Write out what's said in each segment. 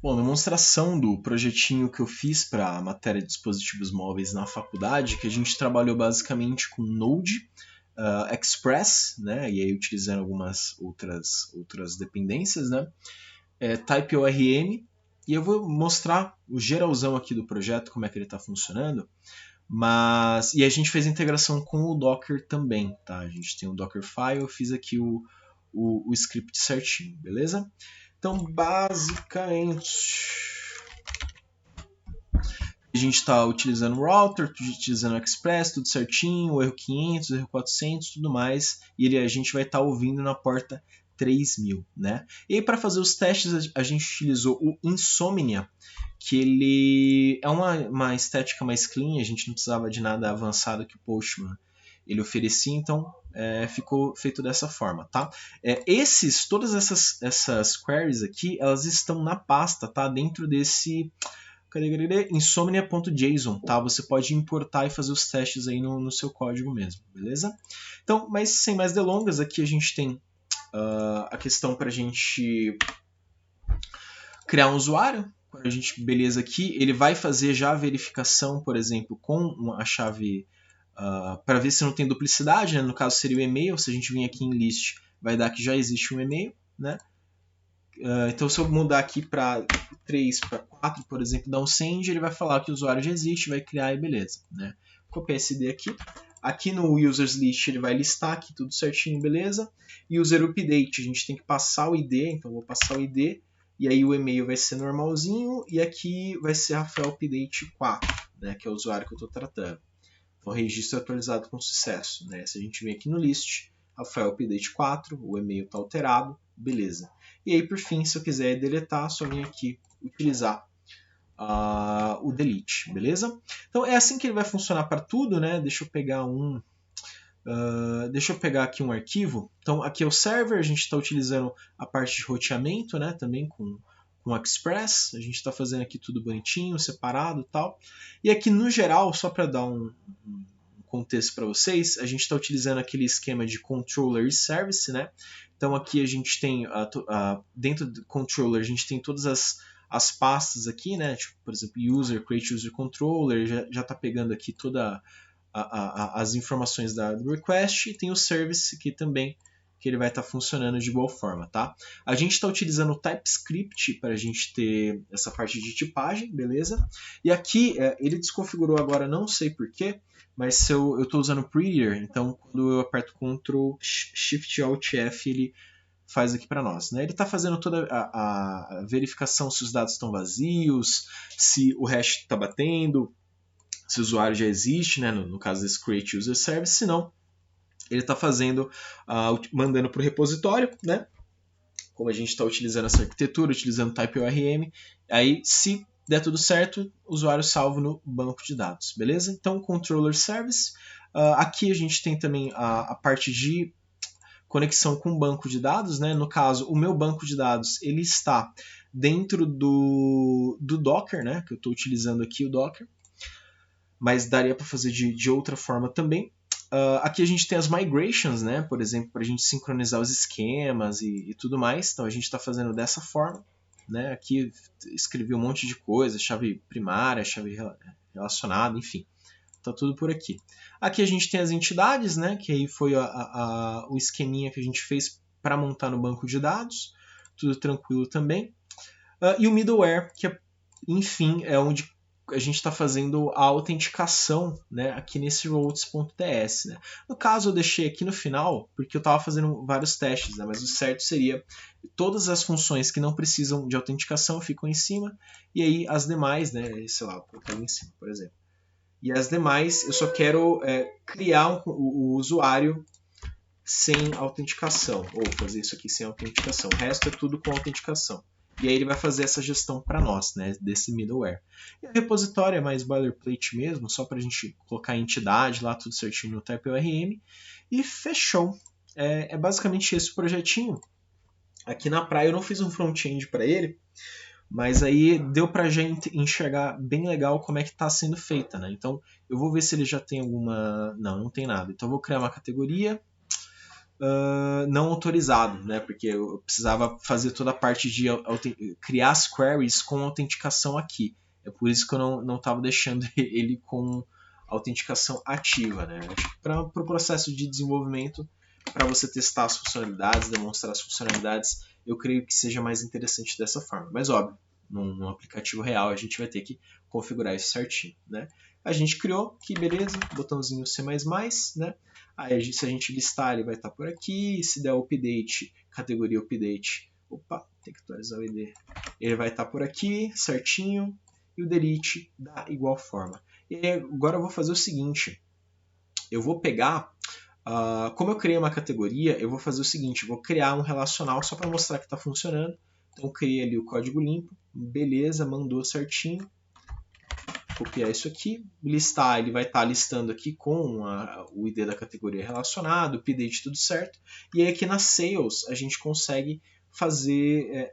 Bom, demonstração do projetinho que eu fiz para a matéria de dispositivos móveis na faculdade, que a gente trabalhou basicamente com Node, Express, né, e aí utilizando algumas outras dependências, né, TypeORM, e eu vou mostrar o geralzão aqui do projeto, como é que ele está funcionando, e a gente fez integração com o Docker também, tá? A gente tem o Dockerfile, eu fiz aqui o script certinho, beleza? Então, basicamente, a gente está utilizando o router, utilizando o Express, tudo certinho, o erro 500, o erro 400, tudo mais, e a gente vai estar ouvindo na porta 3000, né? E aí, para fazer os testes, a gente utilizou o Insomnia, que ele é uma estética mais clean, a gente não precisava de nada avançado que o Postman ele oferecia, então ficou feito dessa forma, tá? Todas essas queries aqui, elas estão na pasta, tá? Dentro desse insomnia.json, tá? Você pode importar e fazer os testes aí no seu código mesmo, beleza? Então, mas sem mais delongas, aqui a gente tem a questão para a gente criar um usuário. Quando a gente, beleza aqui, ele vai fazer já a verificação, por exemplo, com a chave para ver se não tem duplicidade, né? No caso seria o e-mail, se a gente vir aqui em list, vai dar que já existe um e-mail, né? Então se eu mudar aqui para 3 para 4, por exemplo, dar um send, ele vai falar que o usuário já existe, vai criar e beleza, né? Copiar esse ID aqui. Aqui no users list ele vai listar aqui tudo certinho, beleza? E user update, a gente tem que passar o ID, então eu vou passar o ID, e aí o e-mail vai ser normalzinho, e aqui vai ser Rafael Update 4, né, que é o usuário que eu estou tratando. Então, registro atualizado com sucesso, né? Se a gente vem aqui no list, Rafael Update 4, o e-mail está alterado, beleza. E aí, por fim, se eu quiser deletar, só vim aqui utilizar o delete, beleza? Então é assim que ele vai funcionar para tudo, né? Deixa eu pegar aqui um arquivo. Então aqui é o server, a gente está utilizando a parte de roteamento, né? Também com Express, a gente está fazendo aqui tudo bonitinho, separado e tal. E aqui no geral, só para dar um contexto para vocês, a gente está utilizando aquele esquema de controller e service, né? Então aqui a gente tem, dentro do controller, a gente tem todas as pastas aqui, né? Tipo, por exemplo, user, create user controller, já está pegando aqui todas as informações do request, e tem o service aqui também, que ele vai estar funcionando de igual forma, tá? A gente está utilizando o TypeScript para a gente ter essa parte de tipagem, beleza? E aqui ele desconfigurou agora, não sei porquê, mas se eu estou usando o Prettier, então quando eu aperto Ctrl Shift Alt F, ele faz aqui para nós, né? Ele está fazendo toda a verificação se os dados estão vazios, se o hash está batendo, se o usuário já existe, né? No caso desse Create User Service, se não, ele está fazendo, mandando para o repositório, né? Como a gente está utilizando essa arquitetura, utilizando TypeORM, aí se der tudo certo, usuário salvo no banco de dados, beleza? Então, Controller Service. Aqui a gente tem também a parte de conexão com o banco de dados, né? No caso, o meu banco de dados ele está dentro do Docker, né? Que eu estou utilizando aqui o Docker, mas daria para fazer de outra forma também. Aqui a gente tem as migrations, né? Por exemplo, para a gente sincronizar os esquemas e tudo mais. Então a gente está fazendo dessa forma, né? Aqui escrevi um monte de coisa, chave primária, chave relacionada, enfim. Tá tudo por aqui. Aqui a gente tem as entidades, né? Que aí foi o esqueminha que a gente fez para montar no banco de dados. Tudo tranquilo também. E o middleware, que enfim é onde a gente está fazendo a autenticação, né, aqui nesse routes.ts. Né? No caso, eu deixei aqui no final, porque eu estava fazendo vários testes, né, mas o certo seria todas as funções que não precisam de autenticação ficam em cima, e aí as demais, né, sei lá, vou colocar ali em cima, por exemplo. E as demais, eu só quero criar o usuário sem autenticação, ou fazer isso aqui sem autenticação. O resto é tudo com autenticação. E aí ele vai fazer essa gestão para nós, né, desse middleware. E o repositório é mais boilerplate mesmo, só para a gente colocar a entidade lá, tudo certinho no TypeORM. E fechou. É basicamente esse o projetinho. Aqui na praia eu não fiz um front-end para ele, mas aí deu para a gente enxergar bem legal como é que está sendo feita. Né? Então eu vou ver se ele já tem alguma... Não tem nada. Então eu vou criar uma categoria. não autorizado, né? Porque eu precisava fazer toda a parte de criar as queries com autenticação aqui. É por isso que eu não estava deixando ele com autenticação ativa, né? Para o processo de desenvolvimento, para você testar as funcionalidades, demonstrar as funcionalidades, eu creio que seja mais interessante dessa forma. Mas óbvio, num aplicativo real a gente vai ter que configurar isso certinho, né? A gente criou, que beleza, botãozinho C++, né? Aí se a gente listar, ele vai estar por aqui. Se der update, categoria update, opa, tem que atualizar o ID. Ele vai estar por aqui, certinho. E o delete da igual forma. E agora eu vou fazer o seguinte. Eu vou pegar, como eu criei uma categoria, eu vou fazer o seguinte. Eu vou criar um relacional só para mostrar que está funcionando. Então eu criei ali o código limpo. Beleza, mandou certinho. Copiar isso aqui, listar, ele vai estar listando aqui com o ID da categoria relacionado, o update tudo certo, e aí aqui na Sales a gente consegue fazer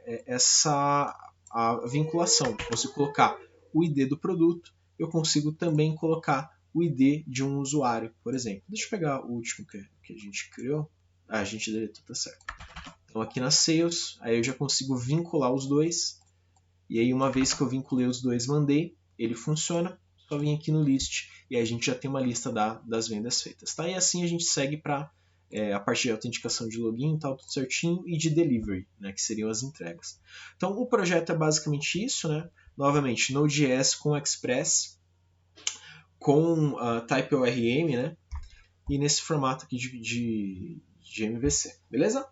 a vinculação. Se colocar o ID do produto, eu consigo também colocar o ID de um usuário, por exemplo. Deixa eu pegar o último que a gente criou. A gente deletou, tá certo. Então aqui na Sales, aí eu já consigo vincular os dois, e aí uma vez que eu vinculei os dois, mandei, ele funciona, só vim aqui no list e a gente já tem uma lista das vendas feitas. Tá? E assim a gente segue para a parte de autenticação de login, tal, tudo certinho, e de delivery, né, que seriam as entregas. Então o projeto é basicamente isso, né? Novamente, Node.js com Express, com TypeORM, né? E nesse formato aqui de MVC, beleza?